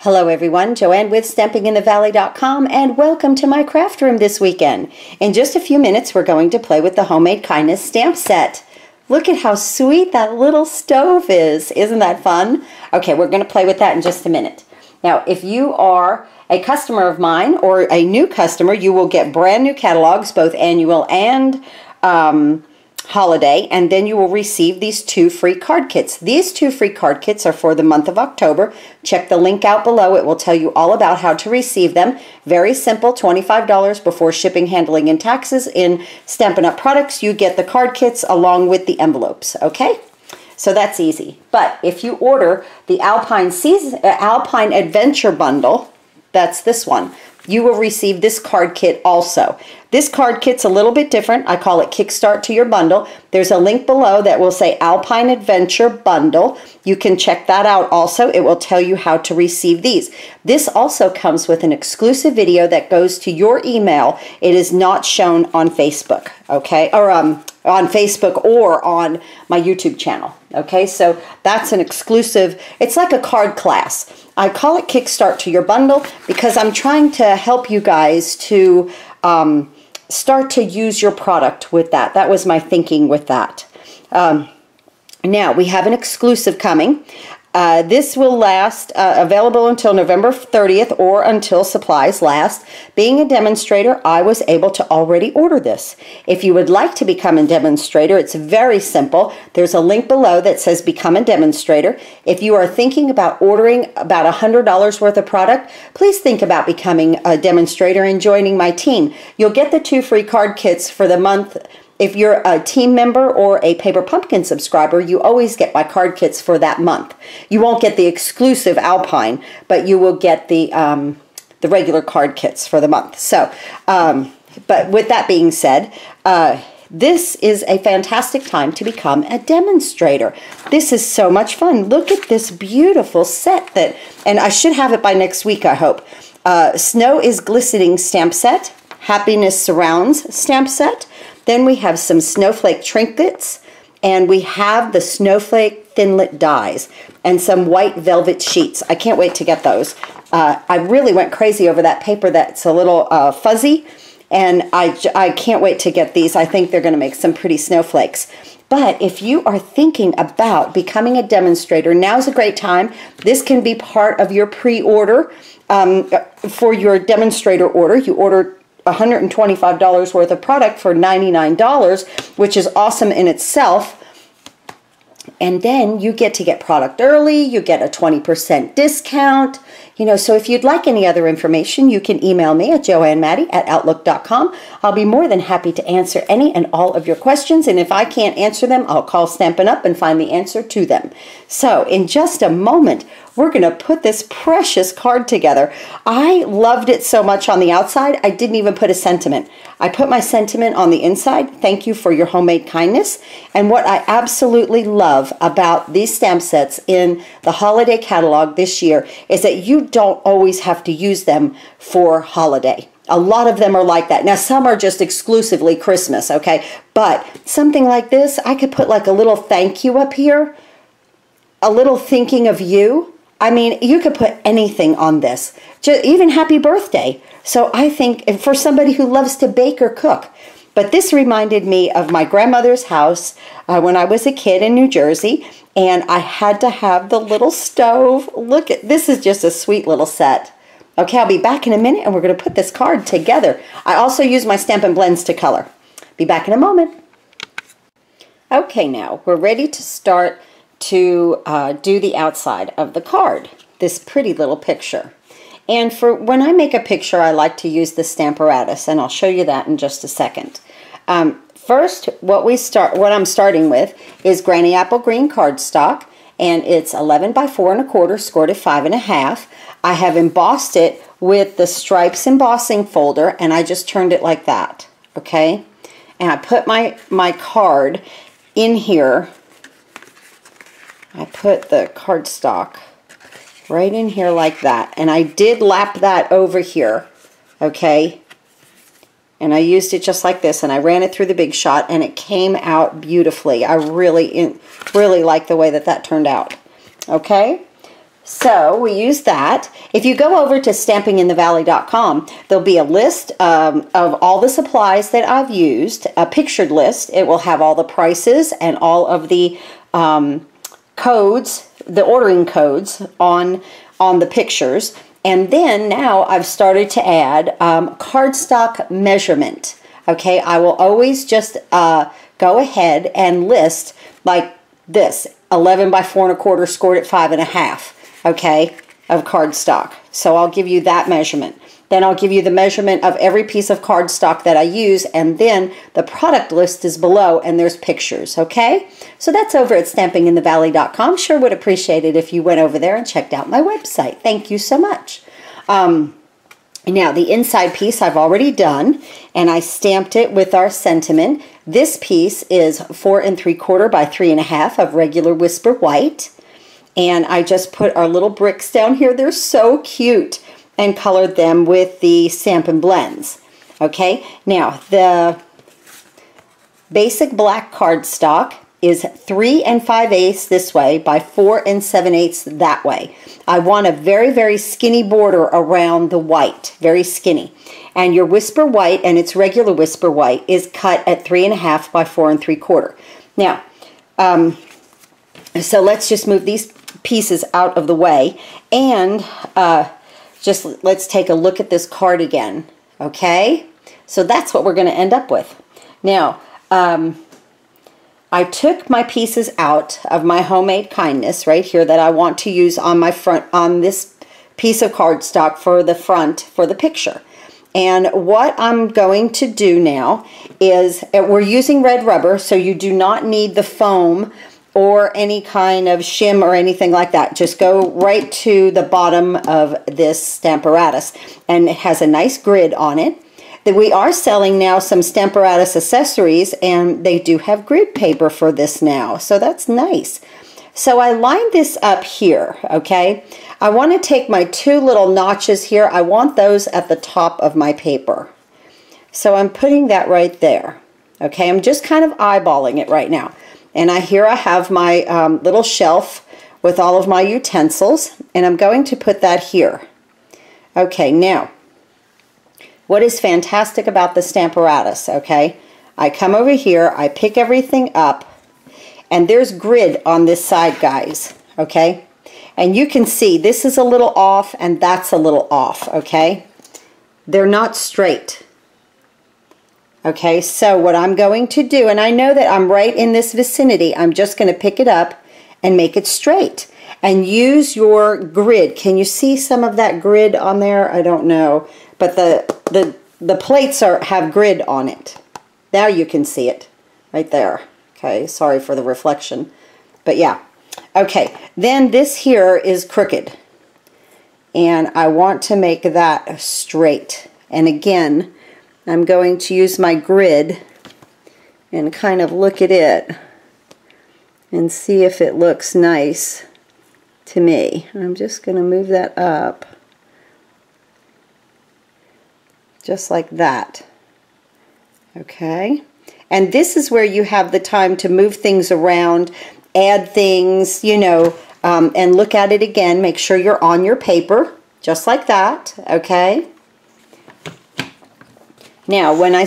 Hello everyone, Joanne with StampingInTheValley.com, and welcome to my craft room this weekend. In just a few minutes we're going to play with the Homemade Kindness stamp set. Look at how sweet that little stove is. Isn't that fun? Okay, we're going to play with that in just a minute. Now, if you are a customer of mine or a new customer, you will get brand new catalogs, both annual and holiday, and then you will receive these 2 free card kits. These 2 free card kits are for the month of October. Check the link out below. It will tell you all about how to receive them. Very simple, $25 before shipping, handling, and taxes. In Stampin' Up! Products, you get the card kits along with the envelopes, okay? So that's easy. But if you order the ALPINE Adventure Bundle, that's this one, you will receive this card kit also. This card kit's a little bit different. I call it Kickstart to Your Bundle. There's a link below that will say ALPINE Adventure Bundle. You can check that out also. It will tell you how to receive these. This also comes with an exclusive video that goes to your email. It is not shown on Facebook, okay? Or on Facebook or on my YouTube channel, okay? So that's an exclusive, it's like a card class. I call it Kickstart to Your Bundle because I'm trying to help you guys to start to use your product with that. That was my thinking with that. Now, we have an exclusive coming. This will last, available until November 30th or until supplies last. Being a demonstrator, I was able to already order this. If you would like to become a demonstrator, it's very simple. There's a link below that says Become a Demonstrator. If you are thinking about ordering about $100 worth of product, please think about becoming a demonstrator and joining my team. You'll get the 2 free card kits for the month. If you're a team member or a Paper Pumpkin subscriber, you always get my card kits for that month. You won't get the exclusive Alpine, but you will get the regular card kits for the month. So, but with that being said, this is a fantastic time to become a demonstrator. This is so much fun. Look at this beautiful set that, and I should have it by next week, I hope. Snow is Glistening stamp set, Happiness Surrounds stamp set. Then we have some snowflake trinkets, and we have the snowflake thinlet dies and some white velvet sheets. I can't wait to get those. I really went crazy over that paper that's a little fuzzy, and I can't wait to get these. I think they're going to make some pretty snowflakes. But if you are thinking about becoming a demonstrator, now's a great time. This can be part of your pre-order for your demonstrator order. You order $125 worth of product for $99, which is awesome in itself. And then you get to get product early, you get a 20% discount. You know, so if you'd like any other information, you can email me at joannemaddie@outlook.com. I'll be more than happy to answer any and all of your questions, and if I can't answer them, I'll call Stampin' Up! And find the answer to them. So in just a moment, we're going to put this precious card together. I loved it so much on the outside, I didn't even put a sentiment. I put my sentiment on the inside. Thank you for your homemade kindness. And what I absolutely love about these stamp sets in the holiday catalog this year is that you don't always have to use them for holiday. A lot of them are like that. Now, some are just exclusively Christmas, okay? But something like this, I could put like a little thank you up here, a little thinking of you. I mean, you could put anything on this, just even happy birthday. So I think for somebody who loves to bake or cook. But this reminded me of my grandmother's house when I was a kid in New Jersey, and I had to have the little stove. Look at this, is just a sweet little set. Okay, I'll be back in a minute, and we're going to put this card together. I also use my Stampin' Blends to color. Be back in a moment. Okay, now we're ready to start to do the outside of the card, this pretty little picture. And for when I make a picture, I like to use the Stampinatus, and I'll show you that in just a second. First, what I'm starting with is Granny Apple Green cardstock, and it's 11 by 4 1/4, scored at 5 1/2. I have embossed it with the Stripes embossing folder, and I just turned it like that, okay? And I put my card in here. I put the cardstock right in here like that, and I did lap that over here, okay? And I used it just like this, and I ran it through the Big Shot, and it came out beautifully. I really like the way that turned out, okay? So we use that. If you go over to stampinginthevalley.com, there'll be a list of all the supplies that I've used, a pictured list. It will have all the prices and all of the codes, the ordering codes on the pictures. And then now I've started to add cardstock measurement. Okay, I will always just go ahead and list like this, 11 by 4 1/4 scored at 5 1/2. Okay, of cardstock. So I'll give you that measurement. Then I'll give you the measurement of every piece of cardstock that I use, and then the product list is below and there's pictures, okay? So that's over at stampinginthevalley.com. Sure would appreciate it if you went over there and checked out my website. Thank you so much. Now the inside piece I've already done, and I stamped it with our sentiment. This piece is 4 3/4 by 3 1/2 of regular Whisper White. And I just put our little bricks down here. They're so cute, and colored them with the Stampin' Blends. Okay, now the basic black cardstock is 3 5/8 this way by 4 7/8 that way. I want a very, very skinny border around the white, very skinny. And your Whisper White, and it's regular Whisper White, is cut at 3 1/2 by 4 3/4. Now, so let's just move these pieces out of the way, and just let's take a look at this card again. Okay, so that's what we're going to end up with. Now I took my pieces out of my Homemade Kindness right here that I want to use on my front, on this piece of cardstock for the front for the picture. And what I'm going to do now is, we're using red rubber, so you do not need the foam or any kind of shim or anything like that. Just go right to the bottom of this Stampinatus, and it has a nice grid on it. That we are selling now some Stampinatus accessories, and they do have grid paper for this now, so that's nice. So I lined this up here, okay? I want to take my 2 little notches here. I want those at the top of my paper. So I'm putting that right there, okay? I'm just kind of eyeballing it right now. And here I have my little shelf with all of my utensils, and I'm going to put that here. Okay, now, what is fantastic about the Stampinatus, okay? I come over here, I pick everything up, and there's grid on this side, guys, okay? And you can see this is a little off and that's a little off, okay? They're not straight. Okay, so what I'm going to do, and I know that I'm right in this vicinity, I'm just going to pick it up and make it straight. And use your grid. Can you see some of that grid on there? I don't know. But the plates have grid on it. Now you can see it right there. Okay, sorry for the reflection. But yeah. Okay, then this here is crooked. And I want to make that straight. And again, I'm going to use my grid and kind of look at it and see if it looks nice to me. I'm just going to move that up just like that. Okay, and this is where you have the time to move things around, add things, you know, and look at it again. Make sure you're on your paper just like that. Okay, now when I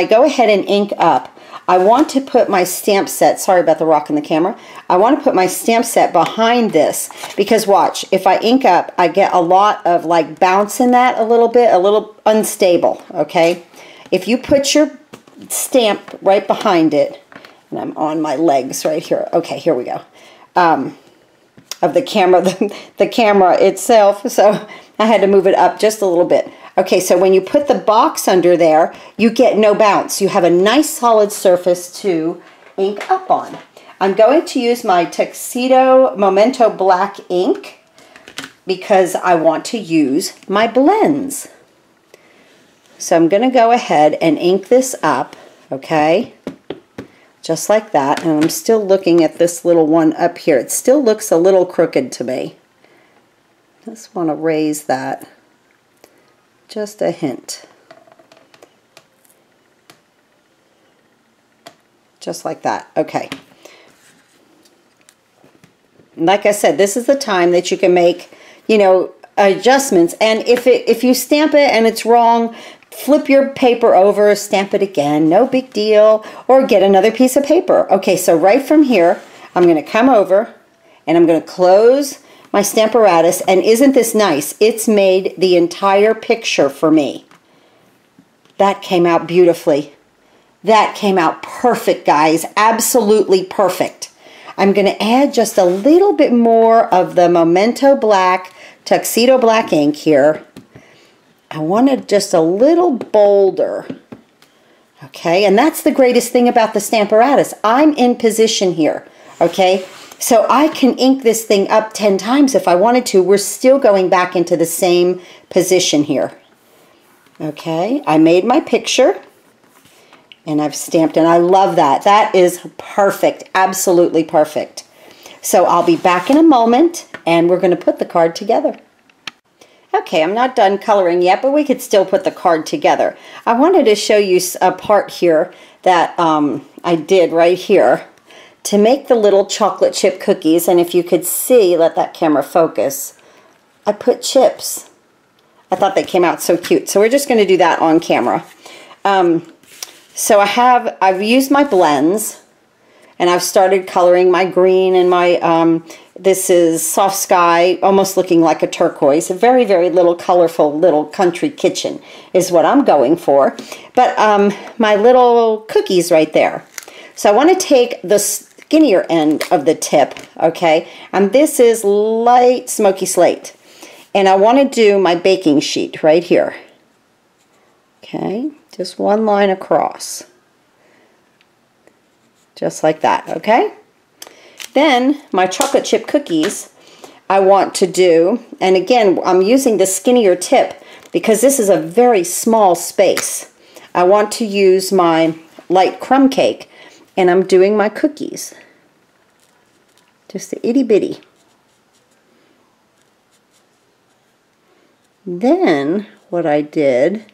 go ahead and ink up, I want to put my stamp set, sorry about the rock in the camera, I want to put my stamp set behind this, because watch, if I ink up, I get a lot of like bounce in that a little unstable, okay? If you put your stamp right behind it, and I'm on my legs right here, okay, here we go, of the camera, the camera itself, so I had to move it up just a little bit. Okay, so when you put the box under there, you get no bounce. You have a nice solid surface to ink up on. I'm going to use my Tuxedo Memento Black ink because I want to use my blends. So I'm going to go ahead and ink this up, okay, just like that. And I'm still looking at this little one up here. It still looks a little crooked to me. Just want to raise that. Just a hint. Just like that. Okay. Like I said, this is the time that you can make, you know, adjustments. And if you stamp it and it's wrong, flip your paper over, stamp it again, no big deal, or get another piece of paper. Okay, so right from here, I'm going to come over and I'm going to close my Stampinatus, and isn't this nice? It's made the entire picture for me. That came out beautifully. That came out perfect, guys. Absolutely perfect. I'm going to add just a little bit more of the Memento Black, Tuxedo Black ink here. I want it just a little bolder. Okay, and that's the greatest thing about the Stampinatus. I'm in position here, okay? So I can ink this thing up 10 times if I wanted to. We're still going back into the same position here. Okay, I made my picture and I've stamped, and I love that. That is perfect, absolutely perfect. So I'll be back in a moment and we're going to put the card together. Okay, I'm not done coloring yet, but we could still put the card together. I wanted to show you a part here that I did right here to make the little chocolate chip cookies. And if you could see, let that camera focus, I put chips. I thought they came out so cute. So we're just going to do that on camera. So I've used my blends, and I've started coloring my green and my, this is Soft Sky, almost looking like a turquoise. A very, very little colorful little country kitchen is what I'm going for. But my little cookies right there. So I want to take the skinnier end of the tip, okay? And this is light smoky slate. And I want to do my baking sheet right here. Okay, just one line across. Just like that, okay? Then my chocolate chip cookies I want to do, and again, I'm using the skinnier tip because this is a very small space. I want to use my light crumb cake, and I'm doing my cookies. Just the itty bitty. Then what I did,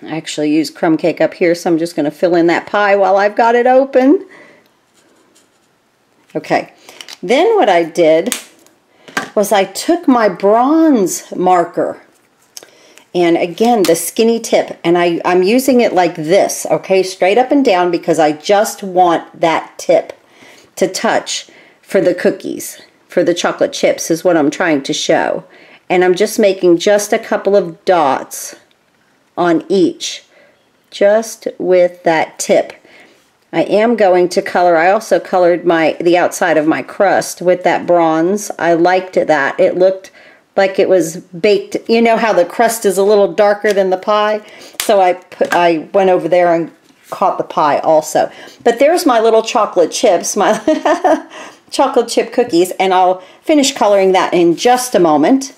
I actually used crumb cake up here, so I'm just going to fill in that pie while I've got it open. Okay, then what I did was I took my bronze marker, and again the skinny tip, and I'm using it like this, okay, straight up and down, because I just want that tip to touch for the cookies, for the chocolate chips is what I'm trying to show. And I'm just making just a couple of dots on each, just with that tip. I am going to color, I also colored the outside of my crust with that bronze. I liked that. It looked like it was baked. You know how the crust is a little darker than the pie? So I went over there and caught the pie also. But there's my little chocolate chips, my chocolate chip cookies, and I'll finish coloring that in just a moment.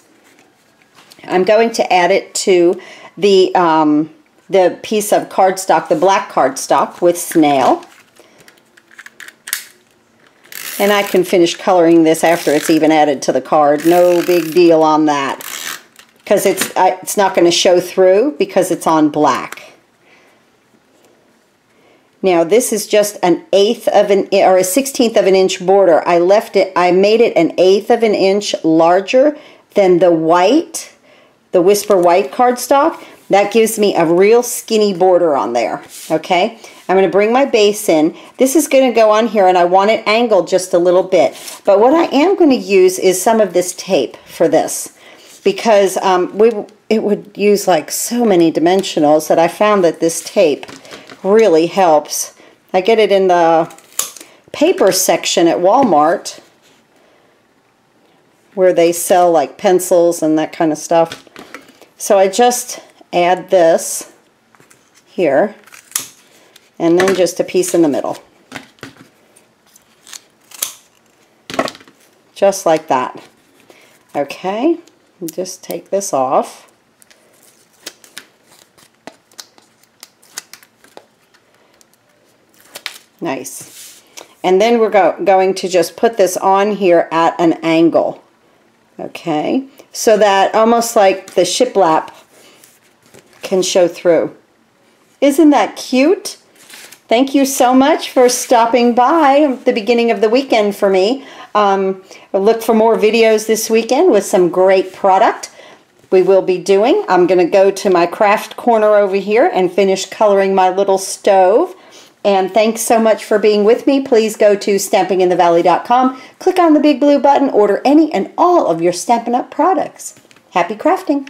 I'm going to add it to the piece of cardstock, the black cardstock with snail. And I can finish coloring this after it's even added to the card. No big deal on that, because it's not going to show through because it's on black. Now this is just an 1/8 of an or a 1/16 of an inch border. I made it an 1/8 of an inch larger than the white, the Whisper White cardstock. That gives me a real skinny border on there, okay? I'm going to bring my base in. This is going to go on here, and I want it angled just a little bit. But what I am going to use is some of this tape for this, because it would use like so many dimensionals that I found that this tape really helps. I get it in the paper section at Walmart, where they sell like pencils and that kind of stuff. So I just add this here, and then just a piece in the middle. Just like that. Okay, just take this off. Nice. And then we're going to just put this on here at an angle. Okay, so that almost like the shiplap can show through. Isn't that cute? Thank you so much for stopping by at the beginning of the weekend for me. Look for more videos this weekend with some great product we will be doing. I'm going to go to my craft corner over here and finish coloring my little stove. And thanks so much for being with me. Please go to stampinginthevalley.com, click on the big blue button, order any and all of your Stampin' Up! Products. Happy crafting!